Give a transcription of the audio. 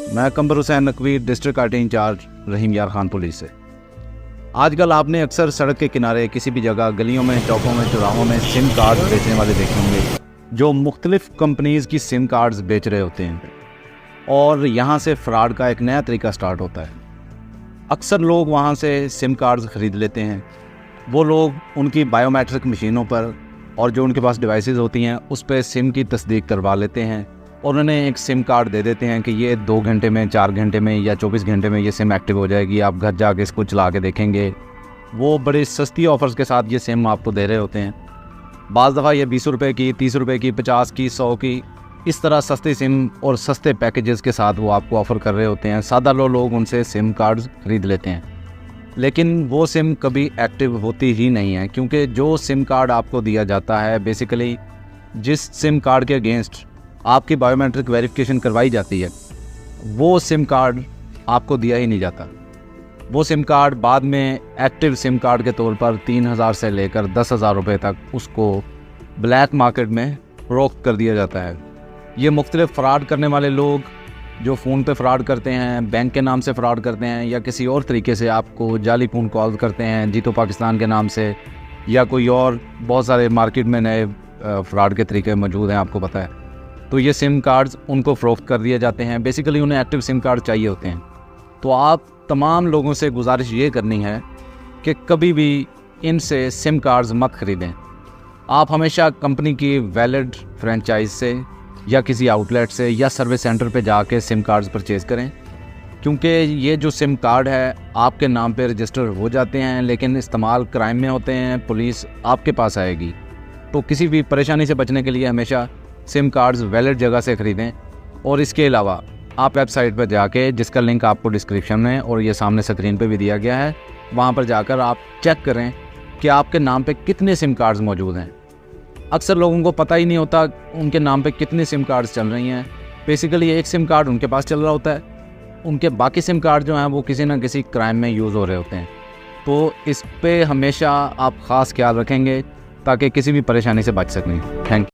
मैं Qamber Hussain Naqvi, district IT in charge, Rahim Yar Khan police से। आजकल आपने अक्सर सड़क के किनारे किसी भी जगह, गलियों में, चौकों में, चौराहों में सिम कार्ड बेचने वाले देखे होंगे, जो मुख्तलिफ कंपनीज़ की सिम कार्ड्स बेच रहे होते हैं और यहाँ से फ़्रॉड का एक नया तरीका स्टार्ट होता है। अक्सर लोग वहाँ से सिम कार्ड्स ख़रीद लेते हैं। वो लोग उनकी बायोमेट्रिक मशीनों पर और जो उनके पास डिवाइसेस होती हैं उस पर सिम की तस्दीक करवा लेते हैं और उन्हें एक सिम कार्ड दे देते हैं कि ये 2 घंटे में, 4 घंटे में या 24 घंटे में ये सिम एक्टिव हो जाएगी, आप घर जाके इसको चला के देखेंगे। वो बड़ी सस्ती ऑफ़र्स के साथ ये सिम आपको दे रहे होते हैं। बाज़ दफ़ा ये 20 रुपये की, 30 रुपये की, 50 की, 100 की, इस तरह सस्ती सिम और सस्ते पैकेजेस के साथ वो आपको ऑफ़र कर रहे होते हैं। सादा लोग उनसे सिम कार्ड्स ख़रीद लेते हैं, लेकिन वो सिम कभी एक्टिव होती ही नहीं है, क्योंकि जो सिम कार्ड आपको दिया जाता है, बेसिकली जिस सिम कार्ड के अगेंस्ट आपकी बायोमेट्रिक वेरिफिकेशन करवाई जाती है, वो सिम कार्ड आपको दिया ही नहीं जाता। वो सिम कार्ड बाद में एक्टिव सिम कार्ड के तौर पर 3,000 से लेकर 10,000 रुपये तक उसको ब्लैक मार्केट में फ़रोख्त कर दिया जाता है। ये मुख्तलिफ फ़्रॉड करने वाले लोग जो फ़ोन पे फ़्रॉड करते हैं, बैंक के नाम से फ़्रॉड करते हैं या किसी और तरीके से आपको जाली फ़ोन कॉल करते हैं, जीतो पाकिस्तान के नाम से, या कोई और बहुत सारे मार्केट में नए फ़्रॉड के तरीके मौजूद हैं, आपको पता है। तो ये सिम कार्ड्स उनको फ़रोख्त कर दिए जाते हैं। बेसिकली उन्हें एक्टिव सिम कार्ड चाहिए होते हैं। तो आप तमाम लोगों से गुजारिश ये करनी है कि कभी भी इनसे सिम कार्ड्स मत ख़रीदें। आप हमेशा कंपनी की वैलिड फ्रेंचाइज से या किसी आउटलेट से या सर्विस सेंटर पे जाके सिम कार्ड्स परचेज़ करें, क्योंकि ये जो सिम कार्ड है आपके नाम पे रजिस्टर हो जाते हैं, लेकिन इस्तेमाल क्राइम में होते हैं, पुलिस आपके पास आएगी। तो किसी भी परेशानी से बचने के लिए हमेशा सिम कार्ड्स वैलिड जगह से ख़रीदें। और इसके अलावा आप वेबसाइट पर जाके, जिसका लिंक आपको डिस्क्रिप्शन में और ये सामने स्क्रीन पे भी दिया गया है, वहाँ पर जाकर आप चेक करें कि आपके नाम पे कितने सिम कार्ड्स मौजूद हैं। अक्सर लोगों को पता ही नहीं होता उनके नाम पे कितने सिम कार्ड्स चल रही हैं। बेसिकली एक सिम कार्ड उनके पास चल रहा होता है, उनके बाकी सिम कार्ड जो हैं वो किसी न किसी क्राइम में यूज़ हो रहे होते हैं। तो इस पे हमेशा आप ख़ास ख्याल रखेंगे ताकि किसी भी परेशानी से बच सकें। Thank you.